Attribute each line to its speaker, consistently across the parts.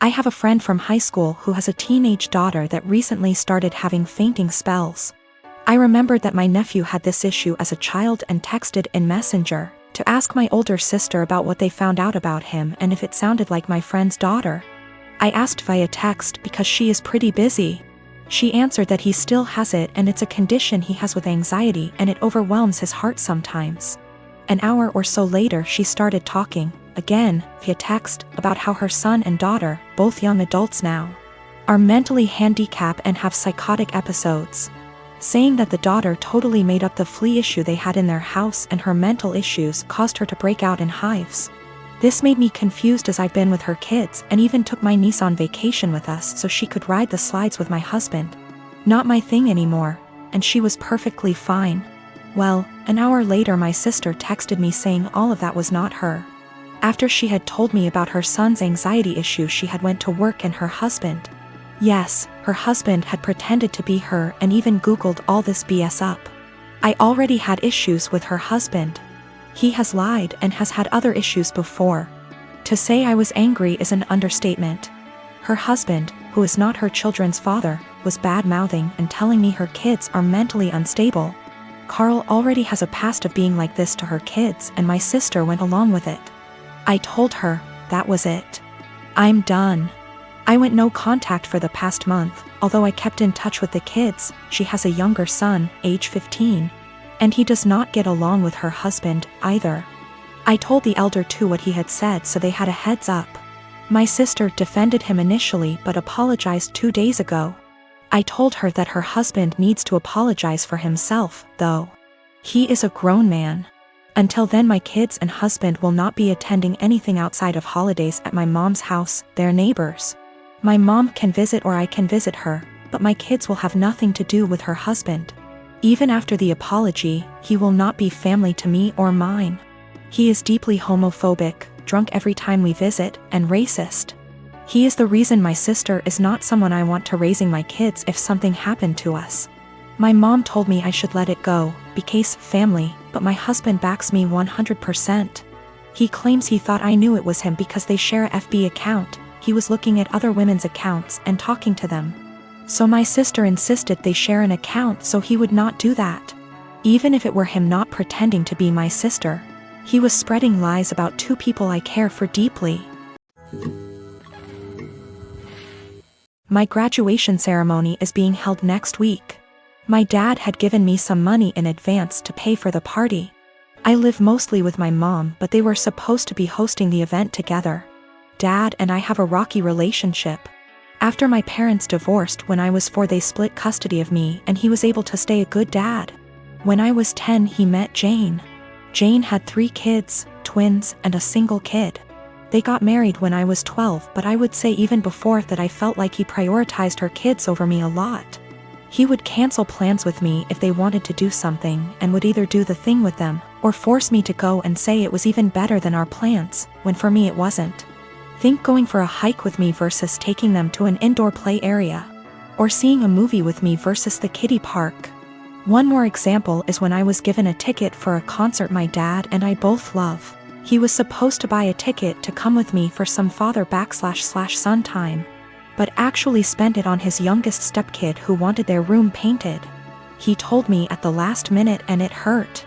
Speaker 1: I have a friend from high school who has a teenage daughter that recently started having fainting spells. I remembered that my nephew had this issue as a child and texted in Messenger to ask my older sister about what they found out about him and if it sounded like my friend's daughter. I asked via text because she is pretty busy. She answered that he still has it and it's a condition he has with anxiety and it overwhelms his heart sometimes. An hour or so later she started talking, again, via text, about how her son and daughter, both young adults now, are mentally handicapped and have psychotic episodes, saying that the daughter totally made up the flea issue they had in their house and her mental issues caused her to break out in hives. This made me confused as I've been with her kids and even took my niece on vacation with us so she could ride the slides with my husband. Not my thing anymore, and she was perfectly fine. Well, an hour later my sister texted me saying all of that was not her. After she had told me about her son's anxiety issue, she had went to work and her husband. Yes, her husband had pretended to be her and even Googled all this BS up. I already had issues with her husband. He has lied and has had other issues before. To say I was angry is an understatement. Her husband, who is not her children's father, was bad-mouthing and telling me her kids are mentally unstable. Carl already has a past of being like this to her kids and my sister went along with it. I told her, that was it. I'm done. I went no contact for the past month, although I kept in touch with the kids. She has a younger son, age 15, and he does not get along with her husband, either. I told the elder too what he had said so they had a heads up. My sister defended him initially but apologized 2 days ago. I told her that her husband needs to apologize for himself, though. He is a grown man. Until then my kids and husband will not be attending anything outside of holidays at my mom's house, their neighbors. My mom can visit or I can visit her, but my kids will have nothing to do with her husband. Even after the apology, he will not be family to me or mine. He is deeply homophobic, drunk every time we visit, and racist. He is the reason my sister is not someone I want to raising my kids if something happened to us. My mom told me I should let it go, because family, but my husband backs me 100%. He claims he thought I knew it was him because they share a FB account. He was looking at other women's accounts and talking to them. So my sister insisted they share an account so he would not do that. Even if it were him not pretending to be my sister, he was spreading lies about two people I care for deeply. My graduation ceremony is being held next week. My dad had given me some money in advance to pay for the party. I live mostly with my mom, but they were supposed to be hosting the event together. Dad and I have a rocky relationship. After my parents divorced when I was 4, they split custody of me and he was able to stay a good dad. When I was 10 he met Jane. Jane had 3 kids, twins, and a single kid. They got married when I was 12, but I would say even before that I felt like he prioritized her kids over me a lot. He would cancel plans with me if they wanted to do something and would either do the thing with them or force me to go and say it was even better than our plans, when for me it wasn't. Think going for a hike with me versus taking them to an indoor play area. Or seeing a movie with me versus the kiddie park. One more example is when I was given a ticket for a concert my dad and I both love. He was supposed to buy a ticket to come with me for some father/son time, but actually spent it on his youngest stepkid who wanted their room painted. He told me at the last minute and it hurt.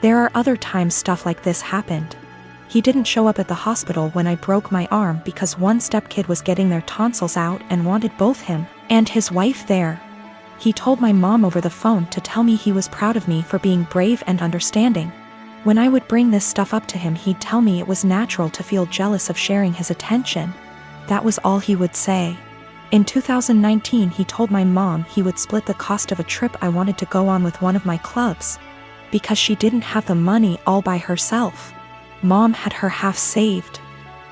Speaker 1: There are other times stuff like this happened. He didn't show up at the hospital when I broke my arm because one stepkid was getting their tonsils out and wanted both him and his wife there. He told my mom over the phone to tell me he was proud of me for being brave and understanding. When I would bring this stuff up to him, he'd tell me it was natural to feel jealous of sharing his attention. That was all he would say. In 2019 he told my mom he would split the cost of a trip I wanted to go on with one of my clubs, because she didn't have the money all by herself. Mom had her half saved.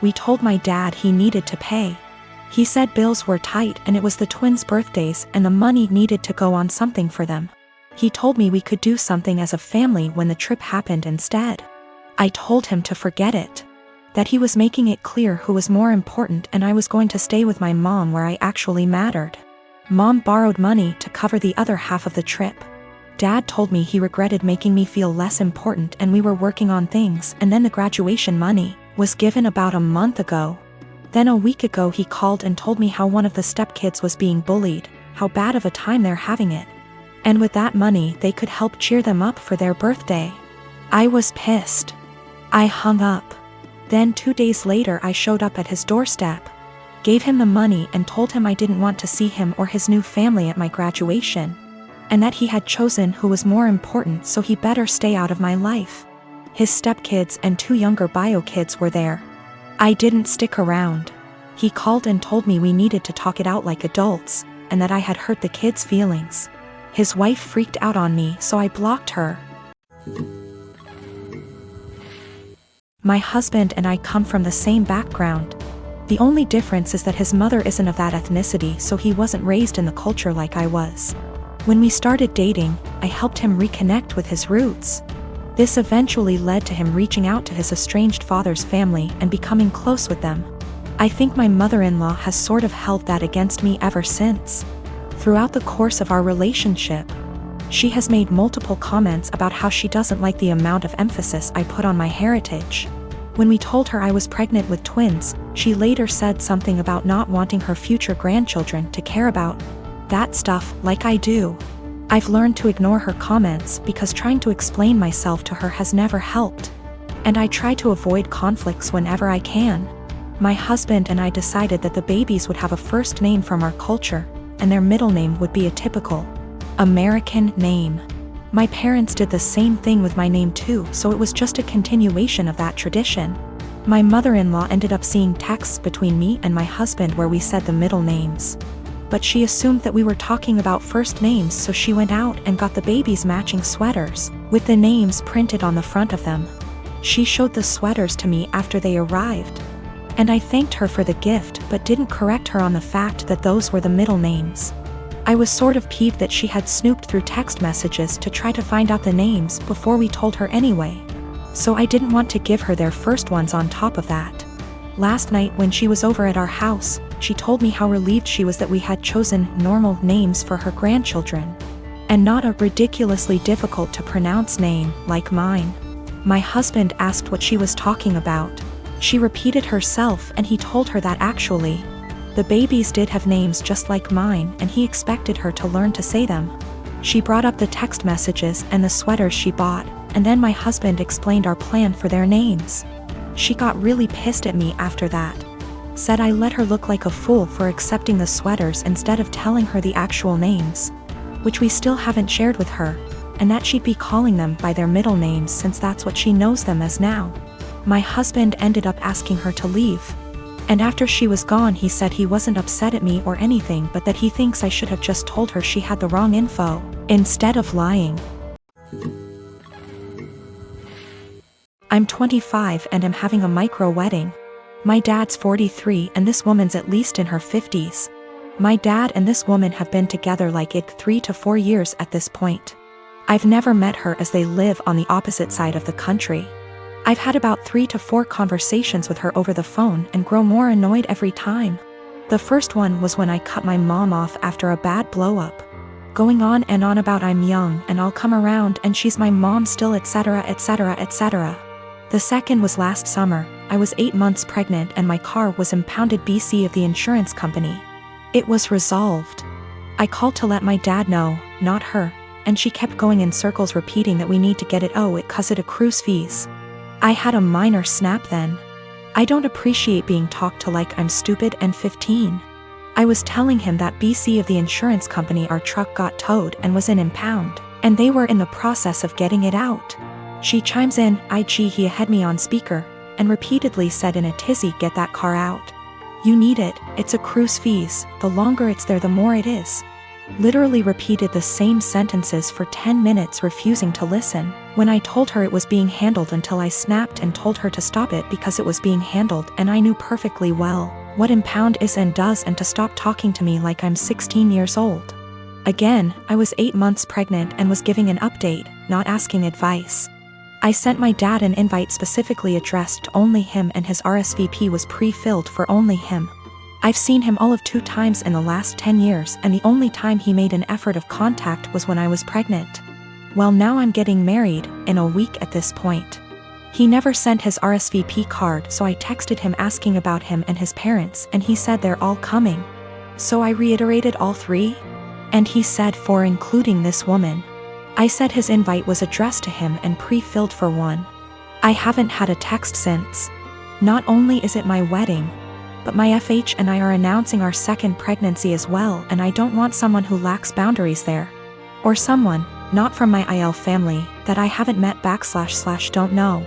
Speaker 1: We told my dad he needed to pay. He said bills were tight and it was the twins' birthdays and the money needed to go on something for them. He told me we could do something as a family when the trip happened instead. I told him to forget it. That he was making it clear who was more important and I was going to stay with my mom where I actually mattered. Mom borrowed money to cover the other half of the trip. Dad told me he regretted making me feel less important and we were working on things, and then the graduation money was given about a month ago. Then a week ago he called and told me how one of the stepkids was being bullied, how bad of a time they're having it. And with that money they could help cheer them up for their birthday. I was pissed. I hung up. Then 2 days later I showed up at his doorstep, gave him the money and told him I didn't want to see him or his new family at my graduation, and that he had chosen who was more important, so he better stay out of my life. His stepkids and 2 younger bio kids were there. I didn't stick around. He called and told me we needed to talk it out like adults, and that I had hurt the kids' feelings. His wife freaked out on me, so I blocked her. My husband and I come from the same background. The only difference is that his mother isn't of that ethnicity, so he wasn't raised in the culture like I was. When we started dating, I helped him reconnect with his roots. This eventually led to him reaching out to his estranged father's family and becoming close with them. I think my mother-in-law has sort of held that against me ever since. Throughout the course of our relationship, she has made multiple comments about how she doesn't like the amount of emphasis I put on my heritage. When we told her I was pregnant with twins, she later said something about not wanting her future grandchildren to care about that stuff like I do. I've learned to ignore her comments because trying to explain myself to her has never helped. And I try to avoid conflicts whenever I can. My husband and I decided that the babies would have a first name from our culture, and their middle name would be a typical American name. My parents did the same thing with my name too, so it was just a continuation of that tradition. My mother-in-law ended up seeing texts between me and my husband where we said the middle names. But she assumed that we were talking about first names, so she went out and got the babies matching sweaters, with the names printed on the front of them. She showed the sweaters to me after they arrived. And I thanked her for the gift but didn't correct her on the fact that those were the middle names. I was sort of peeved that she had snooped through text messages to try to find out the names before we told her anyway. So I didn't want to give her their first ones on top of that. Last night when she was over at our house, she told me how relieved she was that we had chosen normal names for her grandchildren, and not a ridiculously difficult to pronounce name like mine. My husband asked what she was talking about. She repeated herself and he told her that actually, the babies did have names just like mine and he expected her to learn to say them. She brought up the text messages and the sweaters she bought, and then my husband explained our plan for their names. She got really pissed at me after that. Said I let her look like a fool for accepting the sweaters instead of telling her the actual names, which we still haven't shared with her, and that she'd be calling them by their middle names since that's what she knows them as now. My husband ended up asking her to leave. And after she was gone he said he wasn't upset at me or anything, but that he thinks I should have just told her she had the wrong info, instead of lying. I'm 25 and am having a micro wedding. My dad's 43 and this woman's at least in her 50s. My dad and this woman have been together like 3 to 4 years at this point. I've never met her as they live on the opposite side of the country. I've had about 3 to 4 conversations with her over the phone and grow more annoyed every time. The first one was when I cut my mom off after a bad blow-up, going on and on about I'm young and I'll come around and she's my mom still, etc, etc, etc. The second was last summer. I was 8 months pregnant and my car was impounded BC of the insurance company. It was resolved. I called to let my dad know, not her, and she kept going in circles repeating that we need to get it, it 'cause it accrues fees. I had a minor snap then. I don't appreciate being talked to like I'm stupid and 15. I was telling him that BC of the insurance company our truck got towed and was in impound, and they were in the process of getting it out. She chimes in, he had me on speaker, and repeatedly said in a tizzy, get that car out. You need it, it's accrues fees, the longer it's there the more it is. Literally repeated the same sentences for 10 minutes, refusing to listen. When I told her it was being handled until I snapped and told her to stop it because it was being handled and I knew perfectly well what impound is and does, and to stop talking to me like I'm 16 years old. Again, I was 8 months pregnant and was giving an update, not asking advice. I sent my dad an invite specifically addressed to only him and his RSVP was pre-filled for only him. I've seen him all of 2 times in the last 10 years and the only time he made an effort of contact was when I was pregnant. Well, now I'm getting married in a week at this point. He never sent his RSVP card, so I texted him asking about him and his parents, and he said they're all coming. So I reiterated all 3? And he said 4, including this woman. I said his invite was addressed to him and pre-filled for 1. I haven't had a text since. Not only is it my wedding, but my FH and I are announcing our 2nd pregnancy as well, and I don't want someone who lacks boundaries there. Or someone, not from my IL family, that I haven't met / don't know.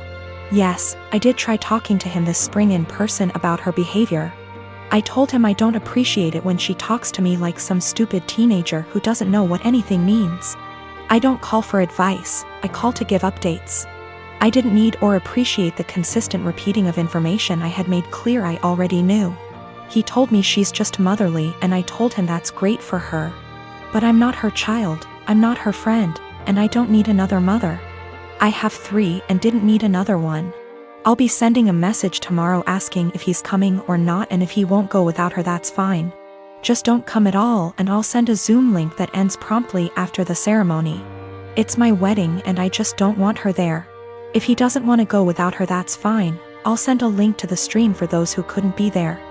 Speaker 1: Yes, I did try talking to him this spring in person about her behavior. I told him I don't appreciate it when she talks to me like some stupid teenager who doesn't know what anything means. I don't call for advice, I call to give updates. I didn't need or appreciate the consistent repeating of information I had made clear I already knew. He told me she's just motherly, and I told him that's great for her. But I'm not her child, I'm not her friend, and I don't need another mother. I have 3 and didn't need another one. I'll be sending a message tomorrow asking if he's coming or not, and if he won't go without her, that's fine. Just don't come at all, and I'll send a Zoom link that ends promptly after the ceremony. It's my wedding and I just don't want her there. If he doesn't want to go without her, that's fine. I'll send a link to the stream for those who couldn't be there.